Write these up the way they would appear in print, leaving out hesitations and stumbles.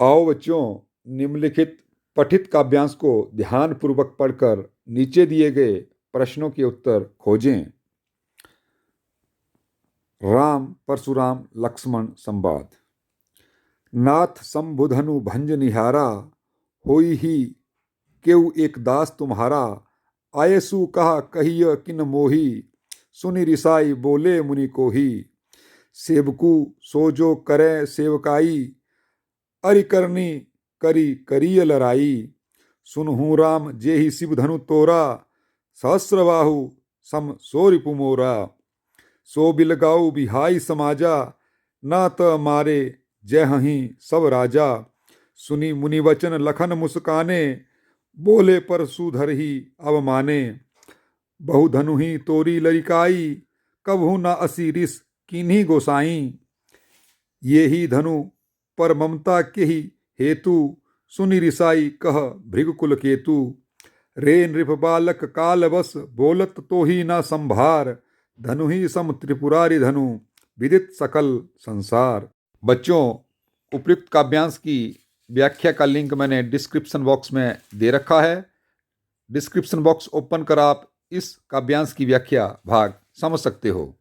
आओ बच्चों, निम्नलिखित पठित काव्यांश को ध्यानपूर्वक पढ़कर नीचे दिए गए प्रश्नों के उत्तर खोजें। राम परशुराम लक्ष्मण संवाद। नाथ शंभुधनु भंज निहारा, होई ही केउ एक दास तुम्हारा। आयसु कहा कहिय किन मोही, सुनि रिसाई बोले मुनि को ही। सेवकु सोजो करे सेवकाई, अरि करनी करी करिय लराई। सुनहु राम जेहि शिव धनु तोरा, सहस्रबाहु सम सो रिपु मोरा। सो बिलगाऊ बिहाई समाजा, ना त मारे जय हहीं सब राजा। सुनी मुनि वचन लखन मुस्काने, बोले परशुधर ही अब माने। बहु धनु ही तोरी लरिकाई, कबहु न असी रिस किन्हीं गोसाई। ये ही धनु पर ममता के ही हेतु, सुनि रिसाई कह भृगुकुल केतु। रे नृप बालक काल बस, बोलत तो ही न संभार। धनु ही सम त्रिपुरारि धनु, विदित सकल संसार। बच्चों, उपयुक्त काव्यांश की व्याख्या का लिंक मैंने डिस्क्रिप्शन बॉक्स में दे रखा है। डिस्क्रिप्शन बॉक्स ओपन कर आप इस काव्यांश की व्याख्या भाग समझ सकते हो।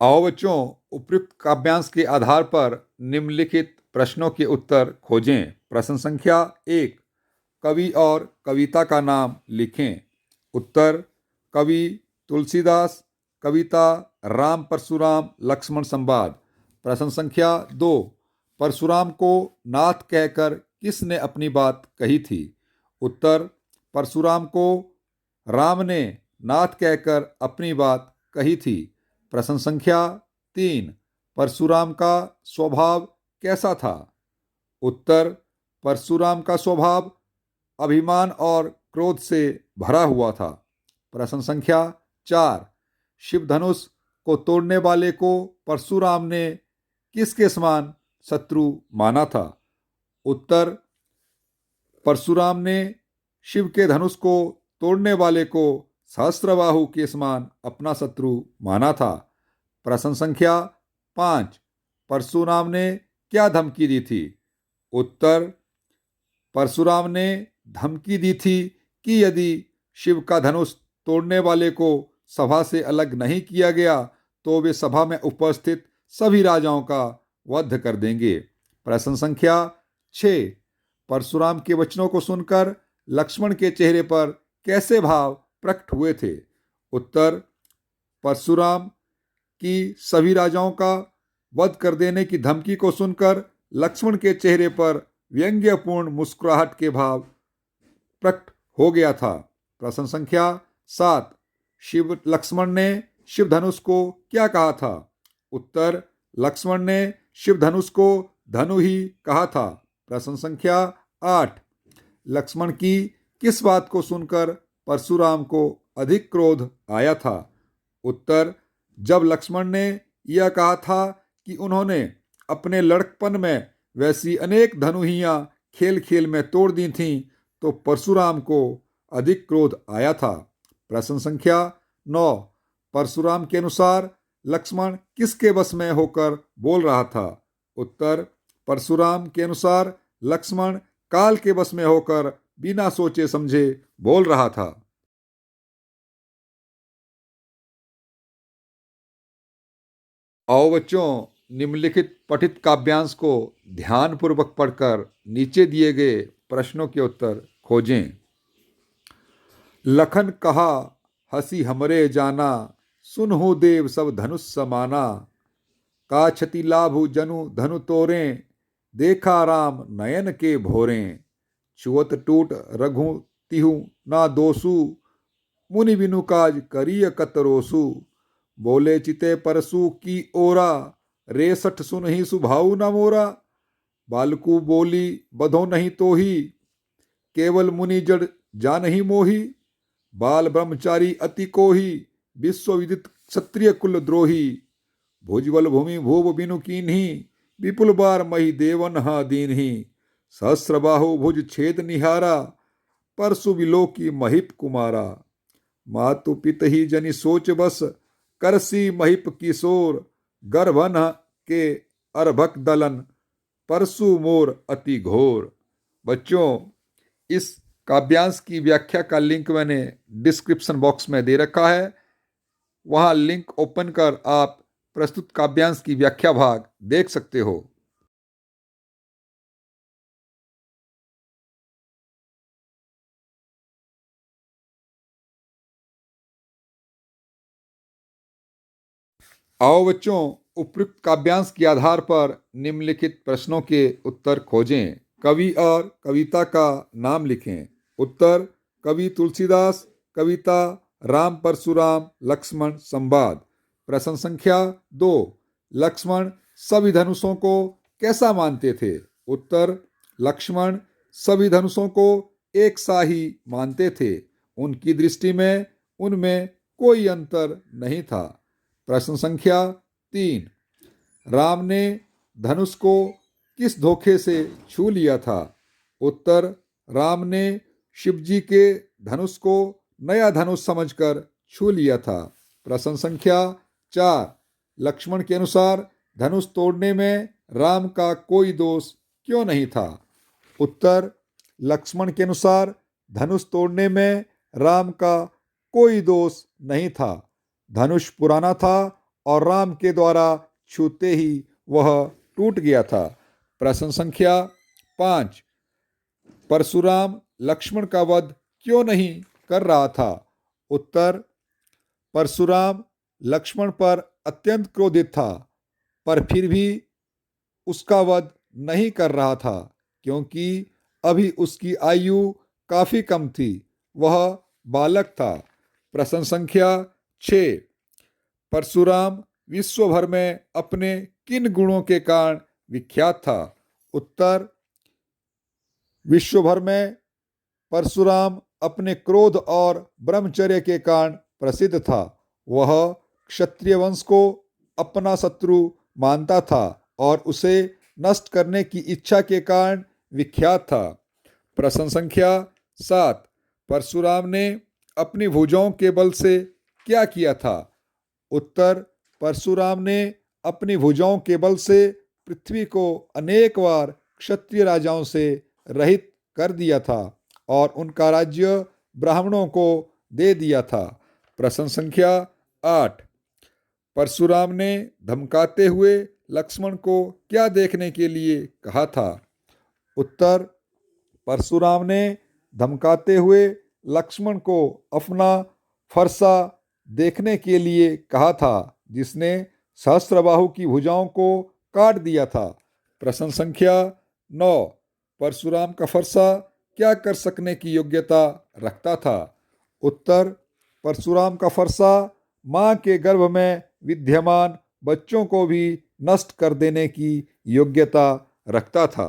आओ बच्चों, उपयुक्त काव्यांश के आधार पर निम्नलिखित प्रश्नों के उत्तर खोजें। प्रश्न संख्या 1, कवि और कविता का नाम लिखें। उत्तर: कवि तुलसीदास, कविता राम परशुराम लक्ष्मण संवाद। प्रश्न संख्या 2, परशुराम को नाथ कहकर किसने अपनी बात कही थी। उत्तर: परशुराम को राम ने नाथ कहकर अपनी बात कही थी। प्रश्न संख्या 3, परशुराम का स्वभाव कैसा था। उत्तर: परशुराम का स्वभाव अभिमान और क्रोध से भरा हुआ था। प्रश्न संख्या 4, शिव धनुष को तोड़ने वाले को परशुराम ने किसके समान शत्रु माना था। उत्तर: परशुराम ने शिव के धनुष को तोड़ने वाले को सहस्त्रबाहु के समान अपना शत्रु माना था। प्रश्न संख्या 5, परशुराम ने क्या धमकी दी थी। उत्तर: परशुराम ने धमकी दी थी कि यदि शिव का धनुष तोड़ने वाले को सभा से अलग नहीं किया गया तो वे सभा में उपस्थित सभी राजाओं का वध कर देंगे। प्रश्न संख्या 6, परशुराम के वचनों को सुनकर लक्ष्मण के चेहरे पर कैसे भाव प्रकट हुए थे। उत्तर: परशुराम की सभी राजाओं का वध कर देने की धमकी को सुनकर लक्ष्मण के चेहरे पर व्यंग्यपूर्ण मुस्कुराहट के भाव प्रकट हो गया था। प्रश्न संख्या 7, लक्ष्मण ने शिव धनुष को क्या कहा था। उत्तर: लक्ष्मण ने शिव धनुष को धनु ही कहा था। प्रश्न संख्या 8, लक्ष्मण की किस बात को सुनकर परशुराम को अधिक क्रोध आया था। उत्तर: जब लक्ष्मण ने यह कहा था कि उन्होंने अपने लड़कपन में वैसी अनेक धनुहियां खेल खेल में तोड़ दी थीं तो परशुराम को अधिक क्रोध आया था। प्रश्न संख्या 9, परशुराम के अनुसार लक्ष्मण किसके वश में होकर बोल रहा था। उत्तर: परशुराम के अनुसार लक्ष्मण काल के वश में होकर बिना सोचे समझे बोल रहा था। आओ बच्चों, निम्नलिखित पठित काव्यांश को ध्यानपूर्वक पढ़कर नीचे दिए गए प्रश्नों के उत्तर खोजें। लखन कहा हसी हमरे जाना, सुनहु देव सब धनुष समाना। का क्षति लाभु जनु धनु तोरें, देखा राम नयन के भोरें। छुअत टूट रघु तिहु ना दोसु, मुनि बिनु काज करिय कतरोसु। बोले चिते परसु की ओरा, रेसठ सुन ही सुभाऊ न मोरा। बालकू बोली बधो नहीं तो ही, केवल मुनि जड़ जान ही मोही। बाल ब्रह्मचारी अति कोही, विश्व विदित क्षत्रिय कुल द्रोही। भुजबल भूमि भूव बिनु कीन्ही, विपुल बार मही देवन हा दीन्ही। सहस्रबाहु भुज छेद निहारा, परसु विलोकी महिप कुमारा। मातु पित ही जनि सोच बस, करसी महिप किशोर गर्भन के अर्भक दलन परसु मोर अति घोर। बच्चों, इस काव्यांश की व्याख्या का लिंक मैंने डिस्क्रिप्शन बॉक्स में दे रखा है। वहां लिंक ओपन कर आप प्रस्तुत काव्यांश की व्याख्या भाग देख सकते हो। आओ बच्चों, उपयुक्त काव्यांश के आधार पर निम्नलिखित प्रश्नों के उत्तर खोजें। कवि और कविता का नाम लिखें। उत्तर: कवि तुलसीदास, कविता राम परशुराम लक्ष्मण संवाद। प्रश्न संख्या 2: लक्ष्मण सभी धनुषों को कैसा मानते थे? उत्तर: लक्ष्मण सभी धनुषों को एक सा ही मानते थे। उनकी दृष्टि में उनमें कोई अंतर नहीं था। प्रश्न संख्या 3: राम ने धनुष को किस धोखे से छू लिया था? उत्तर: राम ने शिवजी के धनुष को नया धनुष समझकर छू लिया था। प्रश्न संख्या 4: लक्ष्मण के अनुसार धनुष तोड़ने में राम का कोई दोष क्यों नहीं था? उत्तर: लक्ष्मण के अनुसार धनुष तोड़ने में राम का कोई दोष नहीं था। धनुष पुराना था और राम के द्वारा छूते ही वह टूट गया था। प्रश्न संख्या 5: परशुराम लक्ष्मण का वध क्यों नहीं कर रहा था? उत्तर: परशुराम लक्ष्मण पर अत्यंत क्रोधित था, पर फिर भी उसका वध नहीं कर रहा था, क्योंकि अभी उसकी आयु काफी कम थी, वह बालक था। प्रश्न संख्या 6: परशुराम विश्व भर में अपने किन गुणों के कारण विख्यात था? उत्तर: विश्व भर में परशुराम अपने क्रोध और ब्रह्मचर्य के कारण प्रसिद्ध था। वह क्षत्रिय वंश को अपना शत्रु मानता था और उसे नष्ट करने की इच्छा के कारण विख्यात था। प्रश्न संख्या 7: परशुराम ने अपनी भुजाओं के बल से क्या किया था? उत्तर: परशुराम ने अपनी भुजाओं के बल से पृथ्वी को अनेक बार क्षत्रिय राजाओं से रहित कर दिया था और उनका राज्य ब्राह्मणों को दे दिया था। प्रश्न संख्या 8: परशुराम ने धमकाते हुए लक्ष्मण को क्या देखने के लिए कहा था? उत्तर: परशुराम ने धमकाते हुए लक्ष्मण को अपना फरसा देखने के लिए कहा था, जिसने सहस्त्रबाहु की भुजाओं को काट दिया था। प्रश्न संख्या 9: परशुराम का फरसा क्या कर सकने की योग्यता रखता था? उत्तर: परशुराम का फरसा मां के गर्भ में विद्यमान बच्चों को भी नष्ट कर देने की योग्यता रखता था।